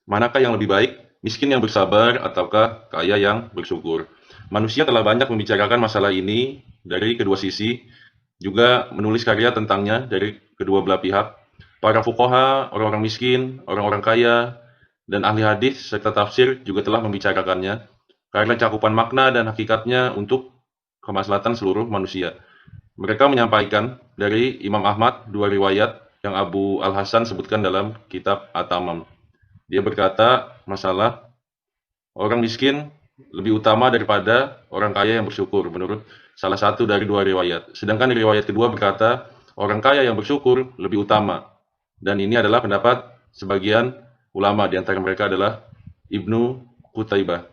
Manakah yang lebih baik, miskin yang bersabar ataukah kaya yang bersyukur? Manusia telah banyak membicarakan masalah ini dari kedua sisi, juga menulis karya tentangnya dari kedua belah pihak. Para fuqaha, orang-orang miskin, orang-orang kaya, dan ahli hadis serta tafsir juga telah membicarakannya karena cakupan makna dan hakikatnya untuk kemaslahatan seluruh manusia. Mereka menyampaikan dari Imam Ahmad dua riwayat yang Abu Al-Hasan sebutkan dalam kitab At-Tamam. Dia berkata, masalah orang miskin lebih utama daripada orang kaya yang bersyukur, menurut salah satu dari dua riwayat. Sedangkan riwayat kedua berkata, orang kaya yang bersyukur lebih utama. Dan ini adalah pendapat sebagian ulama, di antara mereka adalah Ibnu Qutaibah.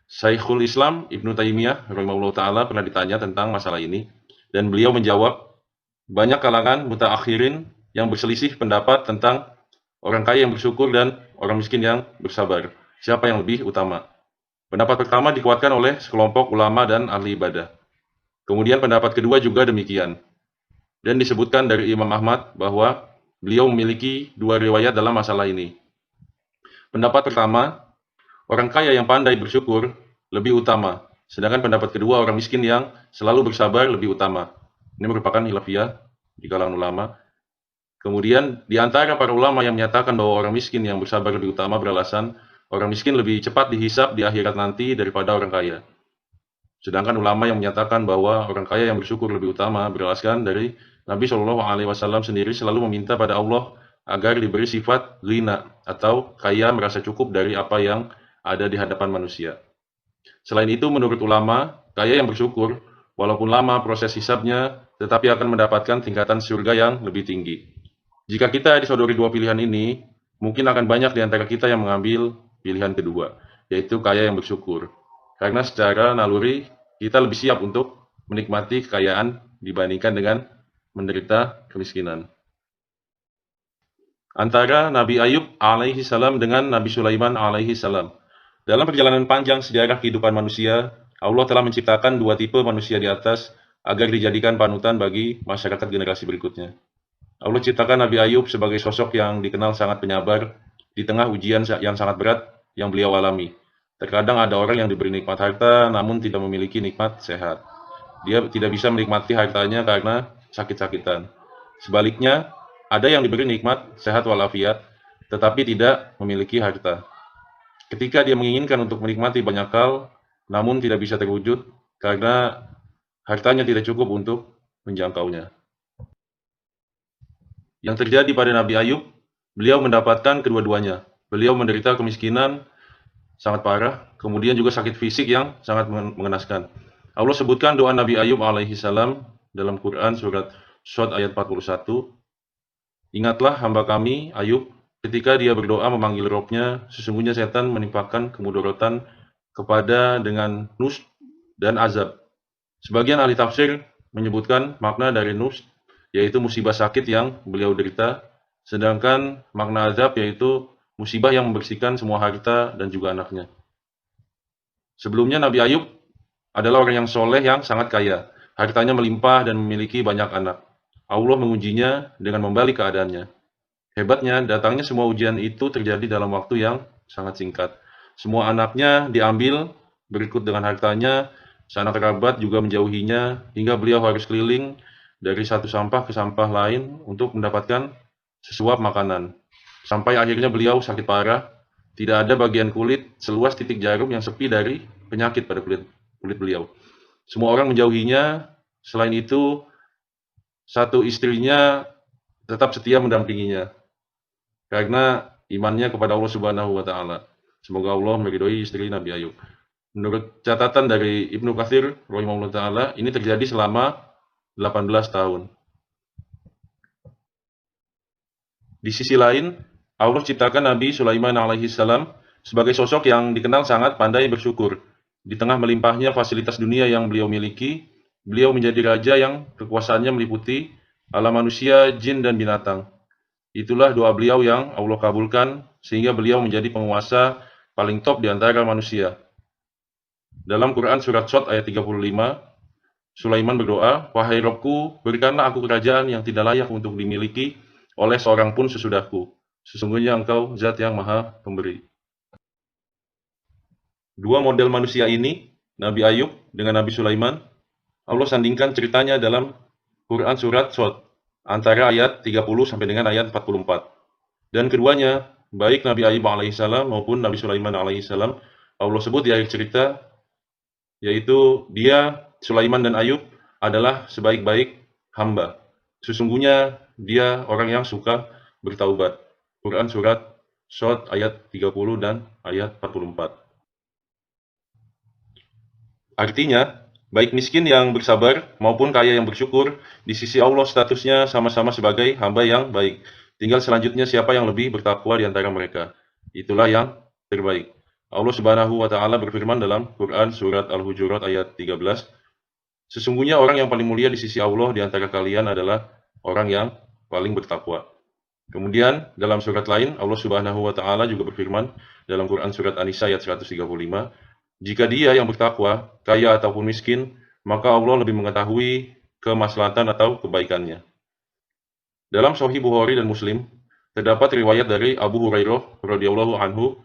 Syekhul Islam Ibnu Taimiyah rahimahullah ta'ala pernah ditanya tentang masalah ini, dan beliau menjawab, banyak kalangan mutaakhirin yang berselisih pendapat tentang orang kaya yang bersyukur dan orang miskin yang bersabar. Siapa yang lebih utama? Pendapat pertama dikuatkan oleh sekelompok ulama dan ahli ibadah. Kemudian pendapat kedua juga demikian. Dan disebutkan dari Imam Ahmad bahwa beliau memiliki dua riwayat dalam masalah ini. Pendapat pertama, orang kaya yang pandai bersyukur lebih utama. Sedangkan pendapat kedua, orang miskin yang selalu bersabar lebih utama. Ini merupakan khilafiyah di kalangan ulama. Kemudian di antara para ulama yang menyatakan bahwa orang miskin yang bersabar lebih utama beralasan orang miskin lebih cepat dihisab di akhirat nanti daripada orang kaya. Sedangkan ulama yang menyatakan bahwa orang kaya yang bersyukur lebih utama beralasan dari Nabi Shallallahu Alaihi Wasallam sendiri selalu meminta pada Allah agar diberi sifat ghina atau kaya merasa cukup dari apa yang ada di hadapan manusia. Selain itu, menurut ulama, kaya yang bersyukur, walaupun lama proses hisabnya, tetapi akan mendapatkan tingkatan surga yang lebih tinggi. Jika kita disodori dua pilihan ini, mungkin akan banyak di antara kita yang mengambil pilihan kedua, yaitu kaya yang bersyukur. Karena secara naluri, kita lebih siap untuk menikmati kekayaan dibandingkan dengan menderita kemiskinan. Antara Nabi Ayub alaihi salam dengan Nabi Sulaiman alaihi salam. Dalam perjalanan panjang sejarah kehidupan manusia, Allah telah menciptakan dua tipe manusia di atas agar dijadikan panutan bagi masyarakat generasi berikutnya. Allah ciptakan Nabi Ayub sebagai sosok yang dikenal sangat penyabar di tengah ujian yang sangat berat yang beliau alami. Terkadang ada orang yang diberi nikmat harta namun tidak memiliki nikmat sehat. Dia tidak bisa menikmati hartanya karena sakit-sakitan. Sebaliknya, ada yang diberi nikmat sehat walafiat tetapi tidak memiliki harta. Ketika dia menginginkan untuk menikmati banyak hal namun tidak bisa terwujud karena hartanya tidak cukup untuk menjangkaunya. Yang terjadi pada Nabi Ayub, beliau mendapatkan kedua-duanya. Beliau menderita kemiskinan sangat parah, kemudian juga sakit fisik yang sangat mengenaskan. Allah sebutkan doa Nabi Ayub alaihi salam dalam Quran surat Shad ayat 41. Ingatlah hamba kami Ayub ketika dia berdoa memanggil Robnya, sesungguhnya setan menimpakan kemudaratan kepada dengan nus dan azab. Sebagian ahli tafsir menyebutkan makna dari nus yaitu musibah sakit yang beliau derita, sedangkan makna azab yaitu musibah yang membersihkan semua harta dan juga anaknya. Sebelumnya Nabi Ayub adalah orang yang soleh yang sangat kaya. Hartanya melimpah dan memiliki banyak anak. Allah mengujinya dengan membalik keadaannya. Hebatnya, datangnya semua ujian itu terjadi dalam waktu yang sangat singkat. Semua anaknya diambil berikut dengan hartanya, sanak kerabat juga menjauhinya, hingga beliau harus keliling dari satu sampah ke sampah lain untuk mendapatkan sesuap makanan. Sampai akhirnya beliau sakit parah, tidak ada bagian kulit seluas titik jarum yang sepi dari penyakit pada kulit beliau. Semua orang menjauhinya, selain itu satu istrinya tetap setia mendampinginya karena imannya kepada Allah Subhanahu wa taala. Semoga Allah meridhoi istri Nabi Ayub. Menurut catatan dari Ibnu Katsir rahimahullah taala, ini terjadi selama 18 tahun. Di sisi lain, Allah ciptakan Nabi Sulaiman alaihi salam sebagai sosok yang dikenal sangat pandai bersyukur. Di tengah melimpahnya fasilitas dunia yang beliau miliki, beliau menjadi raja yang kekuasaannya meliputi alam manusia, jin, dan binatang. Itulah doa beliau yang Allah kabulkan, sehingga beliau menjadi penguasa paling top di antara manusia. Dalam Quran Surat Shad ayat 35, Sulaiman berdoa, "Wahai Robku, berikanlah aku kerajaan yang tidak layak untuk dimiliki oleh seorang pun sesudahku. Sesungguhnya Engkau Zat yang Maha Pemberi. Dua model manusia ini, Nabi Ayub dengan Nabi Sulaiman, Allah sandingkan ceritanya dalam Quran surat Shod, antara ayat 30 sampai dengan ayat 44. Dan keduanya, baik Nabi Ayub alaihissalam maupun Nabi Sulaiman alaihissalam, Allah sebut di akhir cerita, yaitu dia, Sulaiman dan Ayub, adalah sebaik-baik hamba. Sesungguhnya dia orang yang suka bertaubat. Quran surat Shod ayat 30 dan ayat 44. Artinya, baik miskin yang bersabar maupun kaya yang bersyukur, di sisi Allah statusnya sama-sama sebagai hamba yang baik. Tinggal selanjutnya siapa yang lebih bertakwa di antara mereka. Itulah yang terbaik. Allah Subhanahu wa taala berfirman dalam Quran surat Al-Hujurat ayat 13, sesungguhnya orang yang paling mulia di sisi Allah di antara kalian adalah orang yang paling bertakwa. Kemudian dalam surat lain Allah Subhanahu wa taala juga berfirman dalam Quran surat An-Nisa ayat 135, jika dia yang bertakwa, kaya ataupun miskin, maka Allah lebih mengetahui kemaslahatan atau kebaikannya. Dalam Sahih Bukhari dan Muslim, terdapat riwayat dari Abu Hurairah radhiyallahu anhu,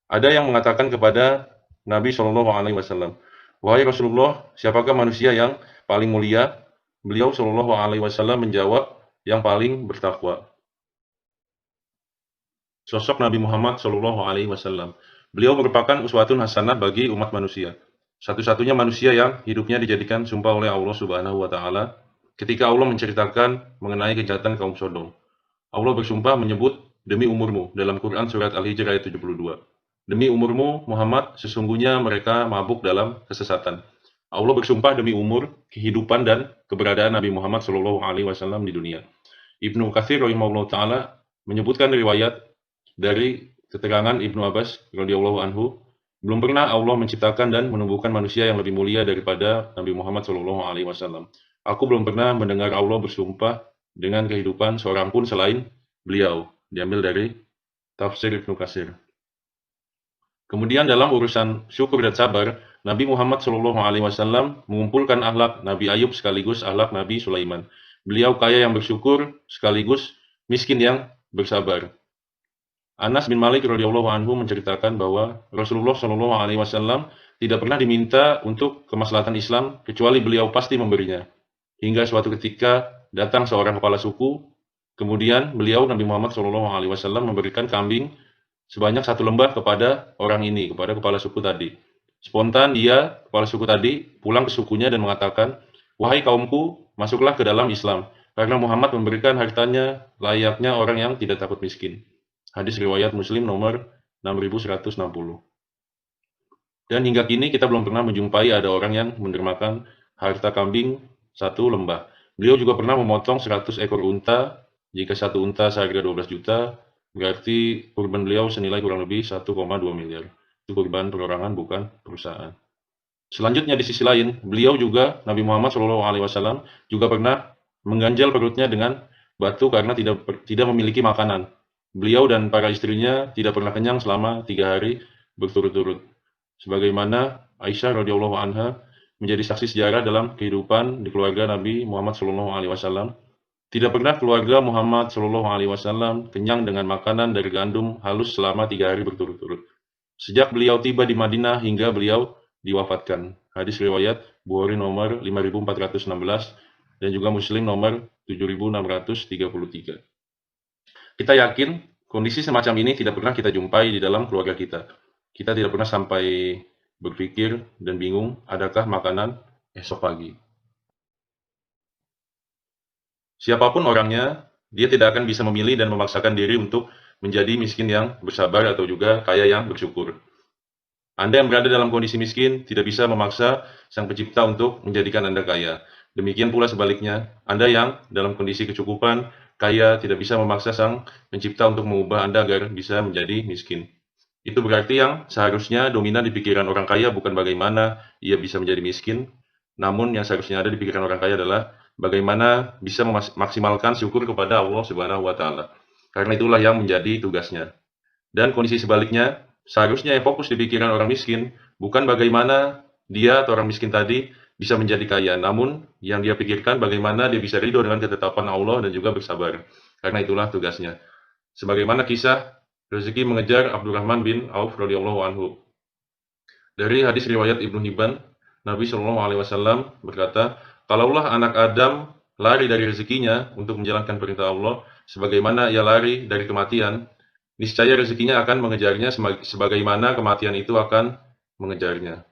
ada yang mengatakan kepada Nabi Shallallahu alaihi wasallam, "Wahai Rasulullah, siapakah manusia yang paling mulia?" Beliau Shallallahu alaihi wasallam menjawab, "Yang paling bertakwa." Sosok Nabi Muhammad Shallallahu alaihi wasallam. Beliau merupakan uswatun hasanah bagi umat manusia. Satu-satunya manusia yang hidupnya dijadikan sumpah oleh Allah Subhanahu wa taala ketika Allah menceritakan mengenai kejahatan kaum Sodom. Allah bersumpah menyebut demi umurmu dalam Quran surat Al-Hijr ayat 72. Demi umurmu Muhammad, sesungguhnya mereka mabuk dalam kesesatan. Allah bersumpah demi umur, kehidupan dan keberadaan Nabi Muhammad Shallallahu alaihi wasallam di dunia. Ibnu Katsir rahimahullah taala menyebutkan riwayat dari keterangan Ibnu Abbas radhiyallahu anhu, belum pernah Allah menciptakan dan menumbuhkan manusia yang lebih mulia daripada Nabi Muhammad Shallallahu alaihi wasallam. Aku belum pernah mendengar Allah bersumpah dengan kehidupan seorang pun selain beliau. Diambil dari tafsir Ibnu Katsir. Kemudian dalam urusan syukur dan sabar, Nabi Muhammad Shallallahu alaihi wasallam mengumpulkan akhlak Nabi Ayub sekaligus akhlak Nabi Sulaiman. Beliau kaya yang bersyukur sekaligus miskin yang bersabar. Anas bin Malik radhiyallahu anhu menceritakan bahwa Rasulullah Shallallahu alaihi wasallam tidak pernah diminta untuk kemaslahatan Islam kecuali beliau pasti memberinya. Hingga suatu ketika datang seorang kepala suku, kemudian beliau Nabi Muhammad Shallallahu alaihi wasallam memberikan kambing sebanyak 1 lembah kepada orang ini, kepada kepala suku tadi. Spontan dia, kepala suku tadi, pulang ke sukunya dan mengatakan, "Wahai kaumku, masuklah ke dalam Islam, karena Muhammad memberikan hartanya layaknya orang yang tidak takut miskin." Hadis riwayat Muslim nomor 6160. Dan hingga kini kita belum pernah menjumpai ada orang yang mendermakan harta kambing 1 lembah. Beliau juga pernah memotong 100 ekor unta. Jika 1 unta seharga 12 juta, berarti kurban beliau senilai kurang lebih 1,2 miliar. Itu kurban perorangan, bukan perusahaan. Selanjutnya di sisi lain, beliau juga, Nabi Muhammad SAW, juga pernah mengganjal perutnya dengan batu karena tidak memiliki makanan. Beliau dan para istrinya tidak pernah kenyang selama 3 hari berturut-turut. Sebagaimana Aisyah radhiyallahu anha menjadi saksi sejarah dalam kehidupan di keluarga Nabi Muhammad SAW. Tidak pernah keluarga Muhammad SAW kenyang dengan makanan dari gandum halus selama 3 hari berturut-turut. Sejak beliau tiba di Madinah hingga beliau diwafatkan. Hadis riwayat Bukhari nomor 5416 dan juga Muslim nomor 7633. Kita yakin kondisi semacam ini tidak pernah kita jumpai di dalam keluarga kita. Kita tidak pernah sampai berpikir dan bingung, adakah makanan esok pagi. Siapapun orangnya, dia tidak akan bisa memilih dan memaksakan diri untuk menjadi miskin yang bersabar atau juga kaya yang bersyukur. Anda yang berada dalam kondisi miskin tidak bisa memaksa Sang Pencipta untuk menjadikan Anda kaya. Demikian pula sebaliknya, Anda yang dalam kondisi kecukupan, kaya, tidak bisa memaksa Sang Pencipta untuk mengubah Anda agar bisa menjadi miskin. Itu berarti yang seharusnya dominan di pikiran orang kaya bukan bagaimana ia bisa menjadi miskin, namun yang seharusnya ada di pikiran orang kaya adalah bagaimana bisa memaksimalkan syukur kepada Allah Subhanahu wa taala. Karena itulah yang menjadi tugasnya. Dan kondisi sebaliknya, seharusnya yang fokus di pikiran orang miskin bukan bagaimana dia atau orang miskin tadi bisa menjadi kaya, namun yang dia pikirkan bagaimana dia bisa ridho dengan ketetapan Allah dan juga bersabar. Karena itulah tugasnya. Sebagaimana kisah rezeki mengejar Abdurrahman bin Auf radhiyallahu anhu. Dari hadis riwayat Ibnu Hibban, Nabi Shallallahu alaihi wasallam berkata, "Kalaulah anak Adam lari dari rezekinya untuk menjalankan perintah Allah sebagaimana ia lari dari kematian, niscaya rezekinya akan mengejarnya sebagaimana kematian itu akan mengejarnya."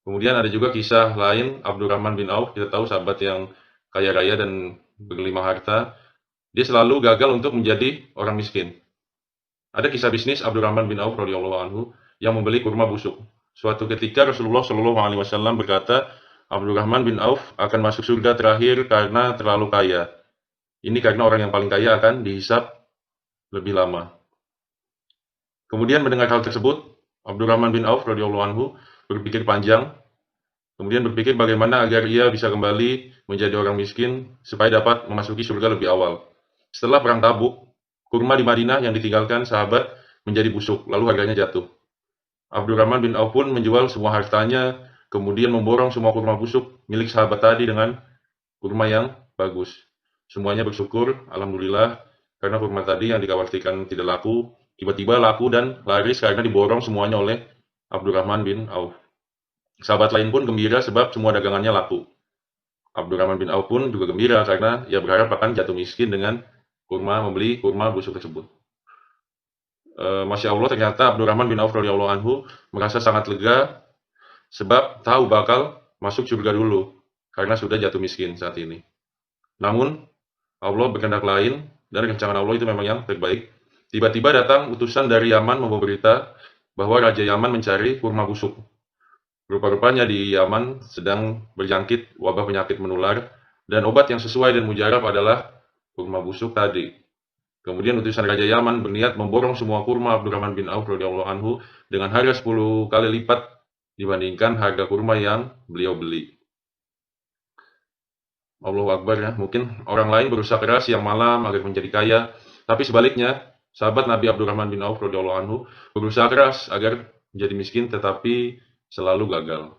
Kemudian ada juga kisah lain Abdurrahman bin Auf, kita tahu sahabat yang kaya raya dan berlimpah harta. Dia selalu gagal untuk menjadi orang miskin. Ada kisah bisnis Abdurrahman bin Auf radhiyallahu anhu yang membeli kurma busuk. Suatu ketika Rasulullah Shallallahu alaihi wasallam berkata, Abdurrahman bin Auf akan masuk surga terakhir karena terlalu kaya. Ini karena orang yang paling kaya akan dihisap lebih lama. Kemudian mendengar hal tersebut, Abdurrahman bin Auf radhiyallahu anhu berpikir panjang, kemudian berpikir bagaimana agar ia bisa kembali menjadi orang miskin supaya dapat memasuki surga lebih awal. Setelah perang Tabuk, kurma di Madinah yang ditinggalkan sahabat menjadi busuk, lalu harganya jatuh. Abdurrahman bin Auf pun menjual semua hartanya, kemudian memborong semua kurma busuk milik sahabat tadi dengan kurma yang bagus. Semuanya bersyukur, alhamdulillah, karena kurma tadi yang dikhawatirkan tidak laku, tiba-tiba laku dan laris karena diborong semuanya oleh Abdurrahman bin Auf. Sahabat lain pun gembira sebab semua dagangannya laku. Abdurrahman bin Auf pun juga gembira karena ia berharap akan jatuh miskin dengan membeli kurma busuk tersebut. Masya Allah, ternyata Abdurrahman bin Auf radhiyallahu anhu merasa sangat lega sebab tahu bakal masuk surga dulu karena sudah jatuh miskin saat ini. Namun Allah berkehendak lain dan rencana Allah itu memang yang terbaik. Tiba-tiba datang utusan dari Yaman membawa berita bahwa Raja Yaman mencari kurma busuk. Rupa-rupanya di Yaman sedang berjangkit wabah penyakit menular dan obat yang sesuai dan mujarab adalah kurma busuk tadi. Kemudian utusan Raja Yaman berniat memborong semua kurma Abdurrahman bin Auf radhiyallahu anhu dengan harga 10 kali lipat dibandingkan harga kurma yang beliau beli. Allahu Akbar ya. Mungkin orang lain berusaha keras siang malam agar menjadi kaya, tapi sebaliknya, sahabat Nabi Abdurrahman bin Auf radhiyallahu anhu berusaha keras agar menjadi miskin tetapi selalu gagal.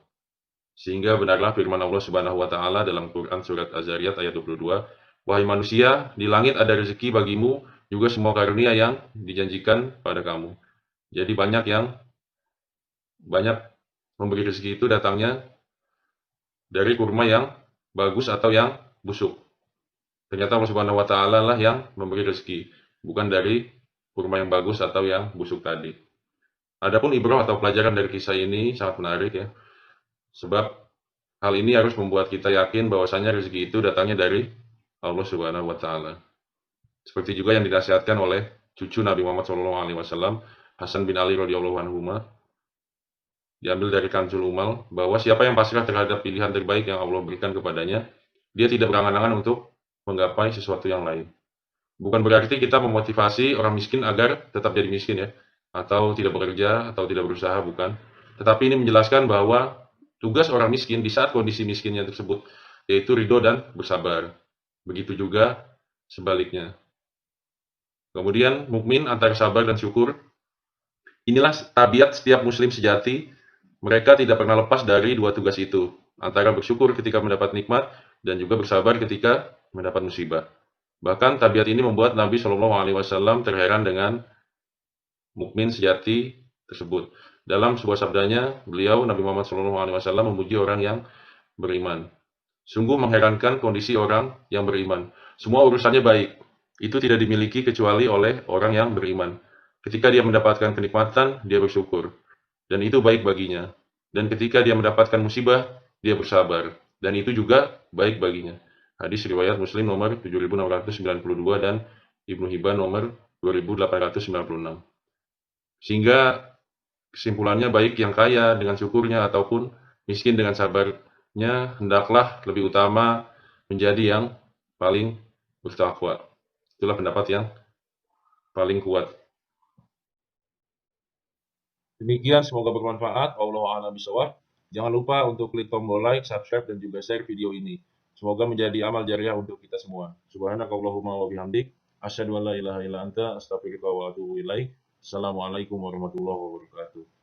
Sehingga benarlah firman Allah Subhanahu wa taala dalam Quran surat Az-Zariyat ayat 22, "Wahai manusia, di langit ada rezeki bagimu, juga semua karunia yang dijanjikan pada kamu." Jadi banyak memberi rezeki itu datangnya dari kurma yang bagus atau yang busuk. Ternyata Allah Subhanahu wa taala lah yang memberi rezeki, bukan dari kurma yang bagus atau yang busuk tadi. Adapun ibrah atau pelajaran dari kisah ini sangat menarik ya. Sebab hal ini harus membuat kita yakin bahwasanya rezeki itu datangnya dari Allah Subhanahu wa taala. Seperti juga yang dinasihatkan oleh cucu Nabi Muhammad SAW, Hasan bin Ali radhiyallahu anhu, diambil dari Kanzul Umal, bahwa siapa yang pasrah terhadap pilihan terbaik yang Allah berikan kepadanya, dia tidak berangan-angan untuk menggapai sesuatu yang lain. Bukan berarti kita memotivasi orang miskin agar tetap jadi miskin ya, atau tidak bekerja, atau tidak berusaha, bukan. Tetapi ini menjelaskan bahwa tugas orang miskin di saat kondisi miskinnya tersebut, yaitu ridho dan bersabar. Begitu juga sebaliknya. Kemudian mukmin antara sabar dan syukur. Inilah tabiat setiap muslim sejati. Mereka tidak pernah lepas dari dua tugas itu, antara bersyukur ketika mendapat nikmat dan juga bersabar ketika mendapat musibah. Bahkan tabiat ini membuat Nabi Shallallahu alaihi wasallam terheran dengan mukmin sejati tersebut. Dalam sebuah sabdanya, beliau Nabi Muhammad Shallallahu alaihi wasallam memuji orang yang beriman. Sungguh mengherankan kondisi orang yang beriman. Semua urusannya baik. Itu tidak dimiliki kecuali oleh orang yang beriman. Ketika dia mendapatkan kenikmatan, dia bersyukur. Dan itu baik baginya. Dan ketika dia mendapatkan musibah, dia bersabar. Dan itu juga baik baginya. Hadis riwayat Muslim nomor 7692 dan Ibnu Hibban nomor 2896. Sehingga kesimpulannya baik yang kaya dengan syukurnya ataupun miskin dengan sabarnya hendaklah lebih utama menjadi yang paling bertakwa. Itulah pendapat yang paling kuat. Demikian, semoga bermanfaat. Wallahu a'lam bishawab. Jangan lupa untuk klik tombol like, subscribe, dan juga share video ini. Semoga menjadi amal jariah untuk kita semua. Subhanakallahumma wa bihamdik. Asyhadu an la ilaha illa anta, astaghfiruka wa atubu ilaik. Assalamualaikum warahmatullahi wabarakatuh.